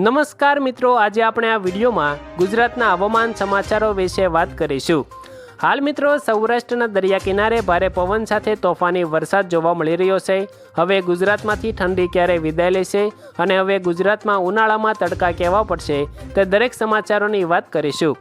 નમસ્કાર મિત્રો, આજે આપણે આ વિડીયોમાં ગુજરાતના હવામાન સમાચારો વિશે વાત કરીશું। હાલ મિત્રો સૌરાષ્ટ્રના દરિયા કિનારે ભારે પવન સાથે તોફાની વરસાદ જોવા મળી રહ્યો છે। હવે ગુજરાતમાંથી ઠંડી ક્યારે વિદાય લેશે અને હવે ગુજરાતમાં ઉનાળામાં તડકા કેવા પડશે તે દરેક સમાચારોની વાત કરીશું।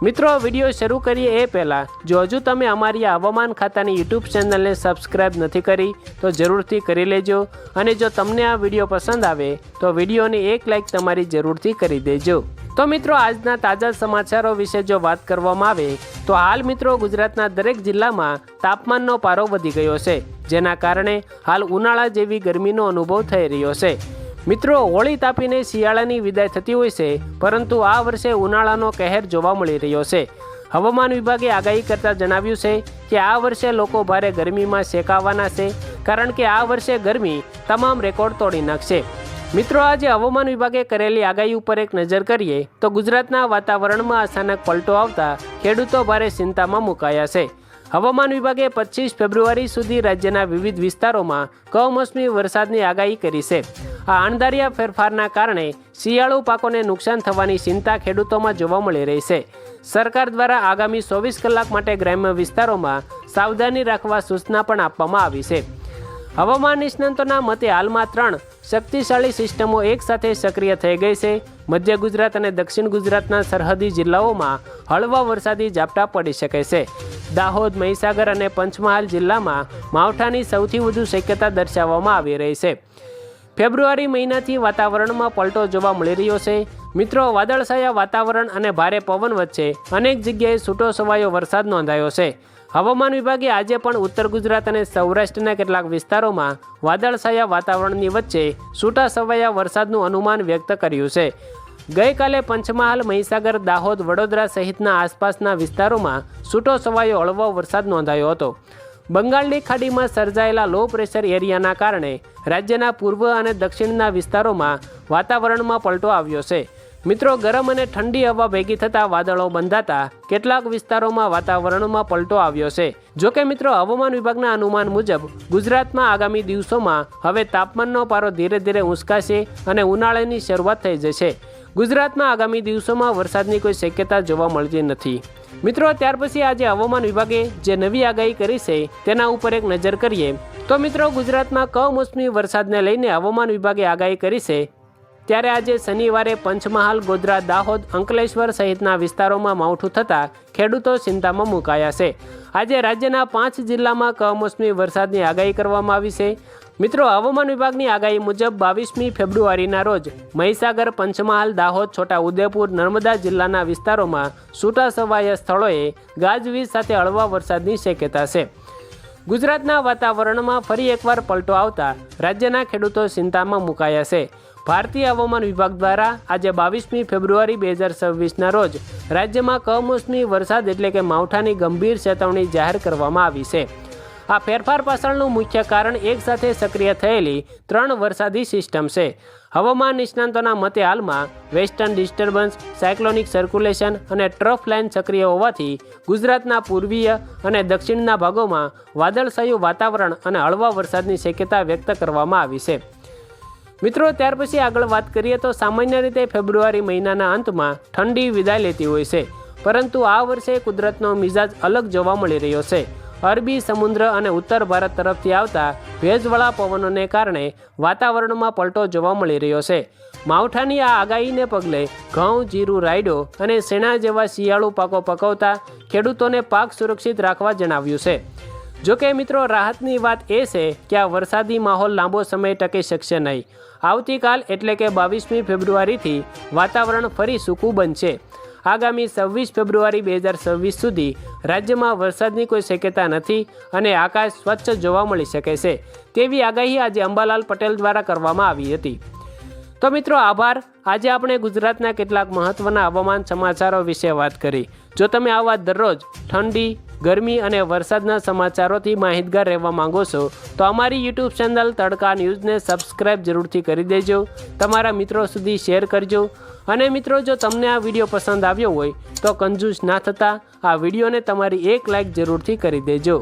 મિત્રો વિડીયો શરૂ કરીએ એ પહેલાં જો હજુ તમે અમારી હવામાન ખાતાની યુટ્યુબ ચેનલને સબસ્ક્રાઈબ નથી કરી તો જરૂરથી કરી લેજો અને જો તમને આ વિડીયો પસંદ આવે તો વિડીયોને એક લાઈક તમારી જરૂરથી કરી દેજો। તો મિત્રો આજના તાજા સમાચારો વિશે જો વાત કરવામાં આવે તો હાલ મિત્રો ગુજરાતના દરેક જિલ્લામાં તાપમાનનો પારો વધી ગયો છે, જેના કારણે હાલ ઉનાળા જેવી ગરમીનો અનુભવ થઈ રહ્યો છે। મિત્રો હોળી તાપીને શિયાળાની વિદાય થતી હોય છે, પરંતુ આ વર્ષે ઉનાળાનો કહેર જોવા મળી રહ્યો છે। હવામાન વિભાગે આગાહી કરતાં જણાવ્યું છે કે આ વર્ષે લોકો ભારે ગરમીમાં શેકાવાના છે, કારણ કે આ વર્ષે ગરમી તમામ રેકોર્ડ તોડી નાખશે। મિત્રો આજે હવામાન વિભાગે કરેલી આગાહી ઉપર એક નજર કરીએ તો ગુજરાતના વાતાવરણમાં અચાનક પલટો આવતા ખેડૂતો ભારે ચિંતામાં મુકાયા છે। હવામાન વિભાગે 25 ફેબ્રુઆરી સુધી રાજ્યના વિવિધ વિસ્તારોમાં કમોસમી વરસાદની આગાહી કરી છે। આ અણધાર્યા ફેરફારના કારણે શિયાળુ પાકોને નુકસાન થવાની ચિંતા ખેડૂતોમાં જોવા મળી રહી છે। સરકાર દ્વારા આગામી 24 કલાક માટે ગ્રામ્ય વિસ્તારોમાં સાવધાની રાખવા સૂચના પણ આપવામાં આવી છે। હવામાન નિષ્ણાતોના મતે હાલમાં 3 શક્તિશાળી સિસ્ટમો એકસાથે સક્રિય થઈ ગઈ છે। મધ્ય ગુજરાત અને દક્ષિણ ગુજરાતના સરહદી જિલ્લાઓમાં હળવા વરસાદી ઝાપટા પડી શકે છે। દાહોદ, મહીસાગર અને પંચમહાલ જિલ્લામાં માવઠાની સૌથી વધુ શક્યતા દર્શાવવામાં આવી રહી છે। ફેબ્રુઆરી મહિનાથી વાતાવરણમાં પલટો જોવા મળી રહ્યો છે। મિત્રો વાદળછાયા વાતાવરણ અને ભારે પવન વચ્ચે અનેક જગ્યાએ છૂટો છવાયો વરસાદ નોંધાયો છે। હવામાન વિભાગે આજે પણ ઉત્તર ગુજરાત અને સૌરાષ્ટ્રના કેટલાક વિસ્તારોમાં વાદળછાયા વાતાવરણની વચ્ચે છૂટા છવાયા વરસાદનું અનુમાન વ્યક્ત કર્યું છે। ગઈકાલે પંચમહાલ, મહીસાગર, દાહોદ, વડોદરા સહિતના આસપાસના વિસ્તારોમાં છૂટો છવાયો હળવો વરસાદ નોંધાયો હતો। બંગાળની ખાડીમાં સર્જાયેલા લો પ્રેશર એરિયાના કારણે રાજ્યના પૂર્વ અને દક્ષિણના વિસ્તારોમાં વાતાવરણમાં પલટો આવ્યો છે। મિત્રો ગરમ અને ઠંડી હવા ભેગી થતાં વાદળો બંધાતા કેટલાક વિસ્તારોમાં વાતાવરણમાં પલટો આવ્યો છે। જોકે મિત્રો હવામાન વિભાગના અનુમાન મુજબ ગુજરાતમાં આગામી દિવસોમાં હવે તાપમાનનો પારો ધીરે ધીરે ઊંચકાશે અને ઉનાળાની શરૂઆત થઈ જશે। ગુજરાતમાં આગામી દિવસોમાં વરસાદની કોઈ શક્યતા જોવા મળતી નથી। મિત્રો ત્યાર પછી આજે હવામાન વિભાગે જે નવી આગાહી કરી છે તેના ઉપર એક નજર કરીએ તો મિત્રો ગુજરાતમાં કમોસમી વરસાદને લઈને હવામાન વિભાગે આગાહી કરી છે। ત્યારે આજે શનિવારે પંચમહાલ, ગોધરા, દાહોદ, અંકલેશ્વર સહિતના વિસ્તારોમાં માવઠું થતાં ખેડૂતો ચિંતામાં મુકાયા છે। આજે રાજ્યના 5 જિલ્લામાં કમોસમી વરસાદની આગાહી કરવામાં આવી છે। મિત્રો હવામાન વિભાગની આગાહી મુજબ 22મી ફેબ્રુઆરીના રોજ મહીસાગર, પંચમહાલ, દાહોદ, છોટા ઉદેપુર, નર્મદા જિલ્લાના વિસ્તારોમાં છૂટાછવાયા સ્થળોએ ગાજવીજ સાથે હળવા વરસાદની શક્યતા છે। ગુજરાતના વાતાવરણમાં ફરી એકવાર પલટો આવતા રાજ્યના ખેડૂતો ચિંતામાં મુકાયા છે। ભારતીય હવામાન વિભાગ દ્વારા આજે 22મી ફેબ્રુઆરી 2026ના રોજ રાજ્યમાં કમોસમી વરસાદ એટલે કે માવઠાની ગંભીર ચેતવણી જાહેર કરવામાં આવી છે। આ ફેરફાર પાછળનું મુખ્ય કારણ એકસાથે સક્રિય થયેલી 3 વરસાદી સિસ્ટમ છે। હવામાન નિષ્ણાતોના મતે હાલમાં વેસ્ટર્ન ડિસ્ટર્બન્સ, સાયક્લોનિક સર્ક્યુલેશન અને ટ્રફ લાઇન સક્રિય હોવાથી ગુજરાતના પૂર્વીય અને દક્ષિણના ભાગોમાં વાદળછાયું વાતાવરણ અને હળવા વરસાદની શક્યતા વ્યક્ત કરવામાં આવી છે। મિત્રો ત્યાર પછી આગળ વાત કરીએ તો સામાન્ય રીતે ફેબ્રુઆરી મહિનાના અંતમાં ઠંડી વિદાય લેતી હોય છે, પરંતુ આ વર્ષે કુદરતનો મિજાજ અલગ જોવા મળી રહ્યો છે। અરબી સમુદ્ર અને ઉત્તર ભારત તરફથી આવતા ભેજવાળા પવનોને કારણે વાતાવરણમાં પલટો જોવા મળી રહ્યો છે। માવઠાની આ આગાહીને પગલે ઘઉં, જીરું, રાયડો અને શેણા જેવા શિયાળુ પાકો પકવતા ખેડૂતોને પાક સુરક્ષિત રાખવા જણાવ્યું છે। જોકે મિત્રો રાહતની વાત એ છે કે આ વરસાદી માહોલ લાંબો સમય ટકી શકશે નહીં। આવતીકાલ એટલે કે 22મી ફેબ્રુઆરીથી વાતાવરણ ફરી સૂકું બનશે। આગામી 26 ફેબ્રુઆરી 2026 સુધી રાજ્યમાં વરસાદની કોઈ શક્યતા નથી અને આકાશ સ્વચ્છ જોવા મળી શકે છે તેવી આગાહી આજે અંબાલાલ પટેલ દ્વારા કરવામાં આવી હતી। તો મિત્રો આભાર। આજે આપણે ગુજરાતના કેટલાક મહત્વના હવામાન સમાચારો વિશે વાત કરી। જો તમે આવા દરરોજ ઠંડી, ગરમી અને વરસાદના સમાચારોથી માહિતગાર રહેવા માંગો છો તો અમારી યુટ્યુબ ચેનલ તડકા ન્યૂઝને સબસ્ક્રાઈબ જરૂરથી કરી દેજો, તમારા મિત્રો સુધી શેર કરજો અને મિત્રો જો તમને આ વિડીયો પસંદ આવ્યો હોય તો કંજૂસ ના થતા આ વિડીયોને તમારી એક લાઈક જરૂરથી કરી દેજો।